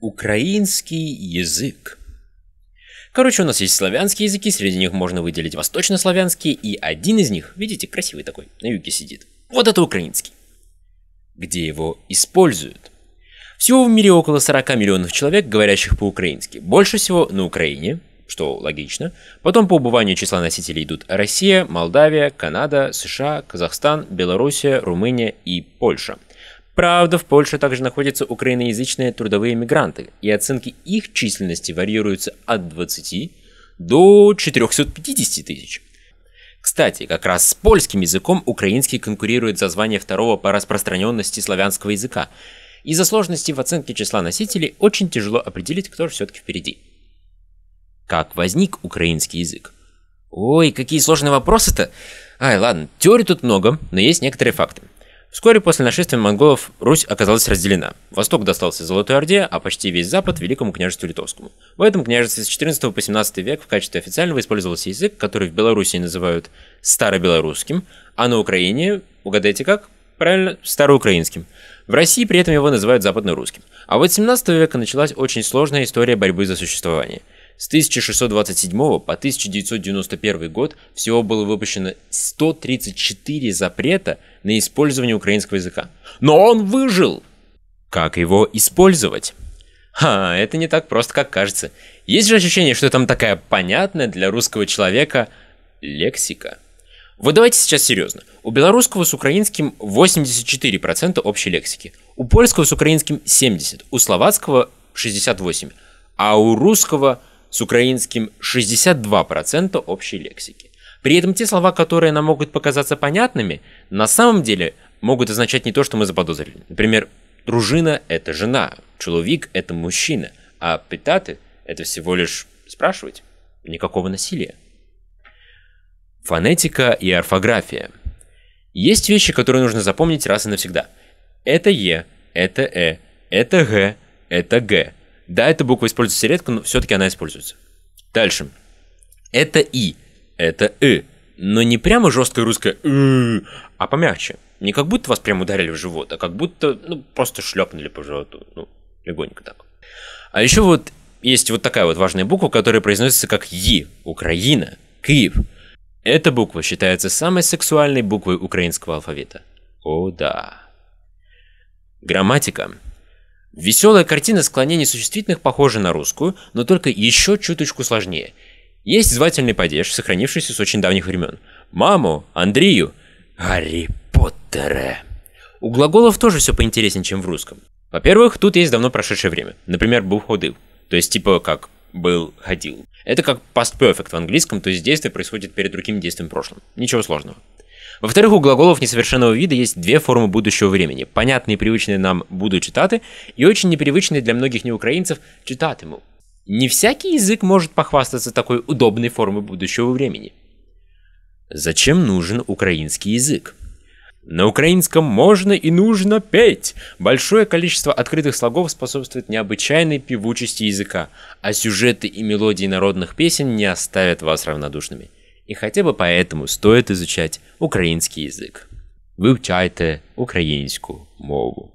Украинский язык. Короче, у нас есть славянские языки, среди них можно выделить восточнославянские, и один из них, видите, красивый такой, на юге сидит. Вот это украинский. Где его используют? Всего в мире около 40 миллионов человек, говорящих по-украински. Больше всего на Украине, что логично. Потом по убыванию числа носителей идут Россия, Молдавия, Канада, США, Казахстан, Белоруссия, Румыния и Польша. Правда, в Польше также находятся украиноязычные трудовые мигранты, и оценки их численности варьируются от 20 до 450 тысяч. Кстати, как раз с польским языком украинский конкурирует за звание второго по распространенности славянского языка. Из-за сложности в оценке числа носителей очень тяжело определить, кто же все-таки впереди. Как возник украинский язык? Ой, какие сложные вопросы-то! Ай, ладно, теорий тут много, но есть некоторые факты. Вскоре после нашествия монголов Русь оказалась разделена. Восток достался Золотой Орде, а почти весь Запад – Великому княжеству Литовскому. В этом княжестве с 14 по 17 век в качестве официального использовался язык, который в Белоруссии называют старобелорусским, а на Украине, угадайте как? Правильно, староукраинским. В России при этом его называют западнорусским. А вот с 17 века началась очень сложная история борьбы за существование. С 1627 по 1991 год всего было выпущено 134 запрета на использование украинского языка. Но он выжил! Как его использовать? Это не так просто, как кажется. Есть же ощущение, что там такая понятная для русского человека лексика. Вот давайте сейчас серьезно. У белорусского с украинским 84% общей лексики. У польского с украинским 70%, у словацкого 68%, а у русского с украинским 62% общей лексики. При этом те слова, которые нам могут показаться понятными, на самом деле могут означать не то, что мы заподозрили. Например, дружина – это жена, человек – это мужчина, а питаты – это всего лишь спрашивать. Никакого насилия. Фонетика и орфография. Есть вещи, которые нужно запомнить раз и навсегда. Это Е, это это Г, это Г. Да, эта буква используется редко, но все-таки она используется. Дальше. Это И, это но не прямо жесткое русское а помягче. Не как будто вас прям ударили в живот, а как будто, просто шлепнули по животу. Легонько так. А еще вот есть вот такая вот важная буква, которая произносится как И, Украина, Киев. Эта буква считается самой сексуальной буквой украинского алфавита. О да. Грамматика. Веселая картина склонений существительных похожа на русскую, но только еще чуточку сложнее. Есть звательный падеж, сохранившийся с очень давних времен. Маму, Андрею, Гарри Поттере. У глаголов тоже все поинтереснее, чем в русском. Во-первых, тут есть давно прошедшее время. Например, был ходил. То есть типа как был ходил. Это как past perfect в английском, то есть действие происходит перед другим действием в прошлом. Ничего сложного. Во-вторых, у глаголов несовершенного вида есть две формы будущего времени. Понятные и привычные нам «буду читати» и очень непривычные для многих неукраинцев «читатиму». Не всякий язык может похвастаться такой удобной формой будущего времени. Зачем нужен украинский язык? На украинском можно и нужно петь. Большое количество открытых слогов способствует необычайной певучести языка, а сюжеты и мелодии народных песен не оставят вас равнодушными. И хотя бы поэтому стоит изучать український язик. Вивчайте українську мову.